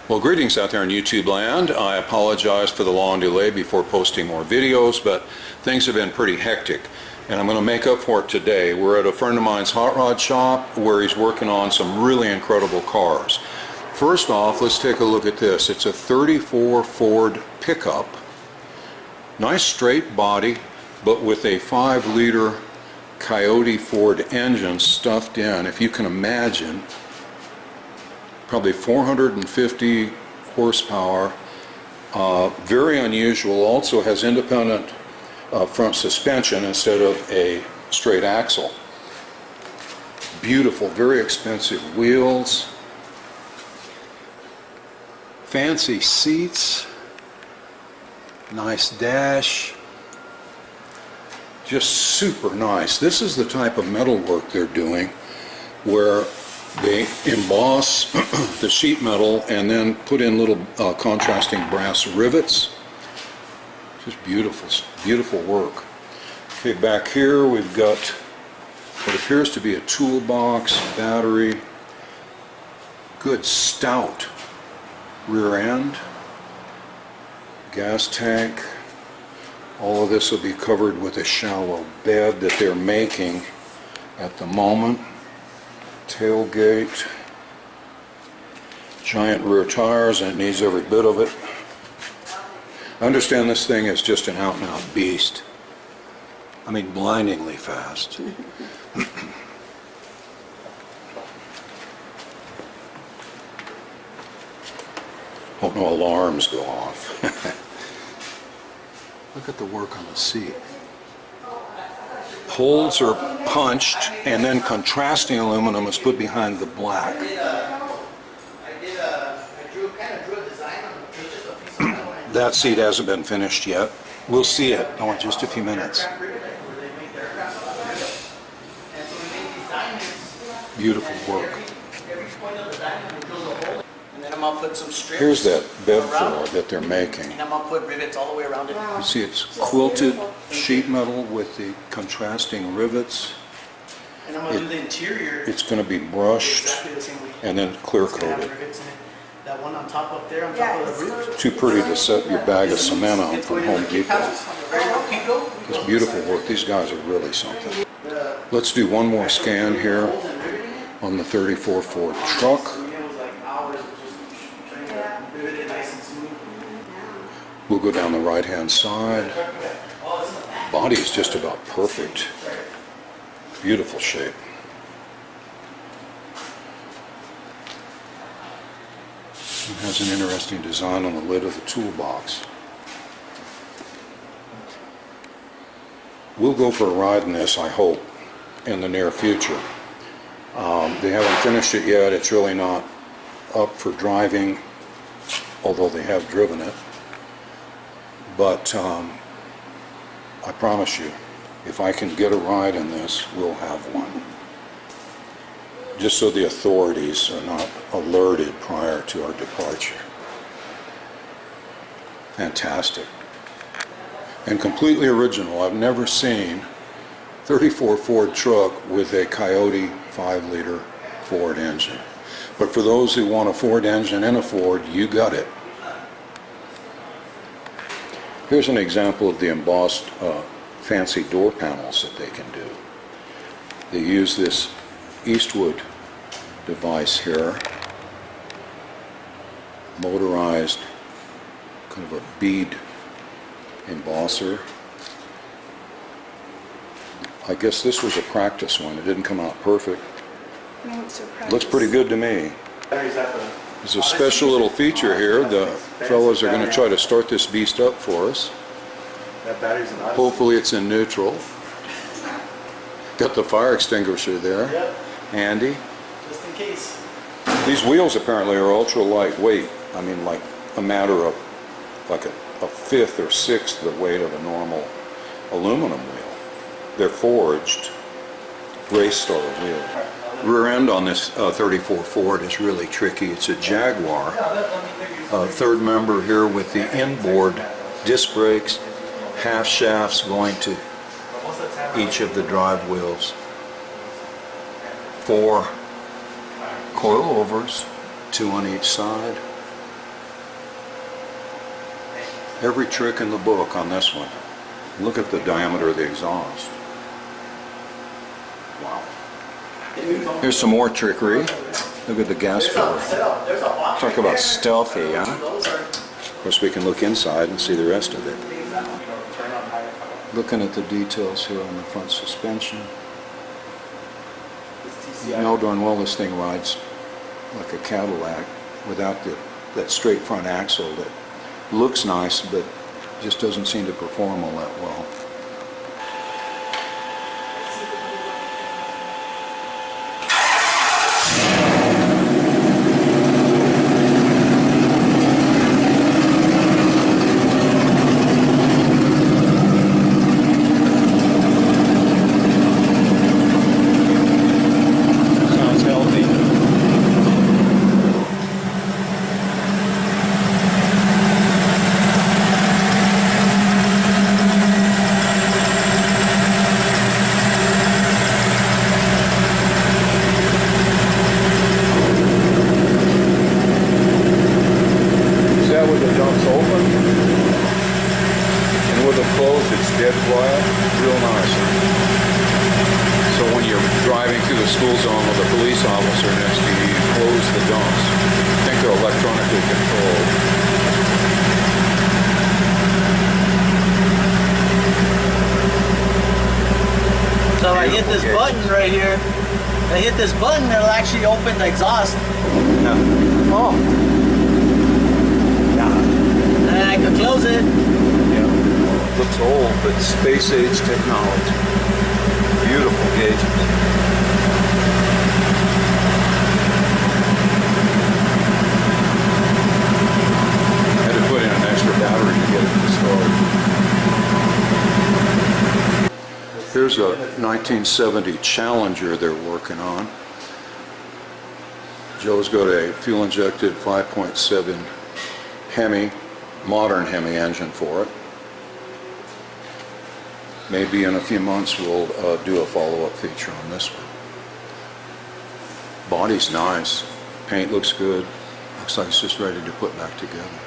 Well, greetings out there in YouTube land. I apologize for the long delay before posting more videos, but things have been pretty hectic, and I'm going to make up for it today. We're at a friend of mine's hot rod shop where he's working on some really incredible cars. First off, let's take a look at this. It's a 34 Ford pickup. Nice straight body, but with a 5-liter Coyote Ford engine stuffed in. If you can imagine, probably 450 horsepower, very unusual. Also has independent front suspension instead of a straight axle. Beautiful, very expensive wheels, fancy seats, nice dash, just super nice. This is the type of metal work they're doing where they emboss the sheet metal and then put in little contrasting brass rivets. Just beautiful, beautiful work. Okay, back here we've got what appears to be a toolbox, battery, good stout rear end, gas tank. All of this will be covered with a shallow bed that they're making at the moment. Tailgate, giant rear tires, and it needs every bit of it. I understand this thing is just an out-and-out beast. I mean, blindingly fast. Hope no alarms go off. Look at the work on the seat. Holes are punched and then contrasting aluminum is put behind the black. That seat hasn't been finished yet. We'll see it in just a few minutes. Beautiful work. Here's that bed floor that they're making. And I'm going to put rivets all the way around it. You see it's quilted sheet metal with the contrasting rivets. And I'm going to do the interior. It's going to be brushed exactly the same way. and then clear coated. That one on top up there, on top of the roof. Too pretty to set your bag of cement on from Home Depot. It's beautiful work. These guys are really something. Let's do one more scan here on the 34 Ford truck. We'll go down the right-hand side. Body is just about perfect. Beautiful shape. It has an interesting design on the lid of the toolbox. We'll go for a ride in this, I hope, in the near future. They haven't finished it yet. It's really not up for driving, although they have driven it. But I promise you, if I can get a ride in this, we'll have one. Just so the authorities are not alerted prior to our departure. Fantastic. And completely original. I've never seen 34 Ford truck with a Coyote 5-liter Ford engine. But for those who want a Ford engine and a Ford, you got it. Here's an example of the embossed fancy door panels that they can do. They use this Eastwood device here, motorized kind of a bead embosser. I guess this was a practice one. It didn't come out perfect. No, it's a practice. Looks pretty good to me. There's a special little feature here. The fellows are going to try to start this beast up for us. Hopefully it's in neutral. Got the fire extinguisher there. Yep. Handy. Just in case. These wheels apparently are ultra lightweight. I mean, like a matter of like a fifth or sixth the weight of a normal aluminum wheel. They're forged race style wheel. Rear end on this 34 Ford is really tricky. It's a Jaguar. Third member here with the inboard disc brakes, half shafts going to each of the drive wheels. 4 coilovers, 2 on each side. Every trick in the book on this one. Look at the diameter of the exhaust. Wow. Here's some more trickery. Look at the gas filter. Talk about stealthy, huh? Of course, we can look inside and see the rest of it. Looking at the details here on the front suspension. You know darn well this thing rides like a Cadillac without that straight front axle that looks nice but just doesn't seem to perform all that well. Sounds healthy. Is that with the dumps open? And with them closed, it's dead quiet? Real nice. So when you're driving through the school zone with a police officer next to you, you close the dumps. I think they're electronically controlled. So I hit this button right here. I hit this button, it'll actually open the exhaust. Oh. And I can close it. Yeah. Looks old, but space age technology. Beautiful gauges. Had to put in an extra battery to get it to start. Here's a 1970 Challenger they're working on. Joe's got a fuel-injected 5.7 Hemi, modern Hemi engine for it. Maybe in a few months we'll do a follow-up feature on this one. Body's nice, paint looks good, looks like it's just ready to put back together.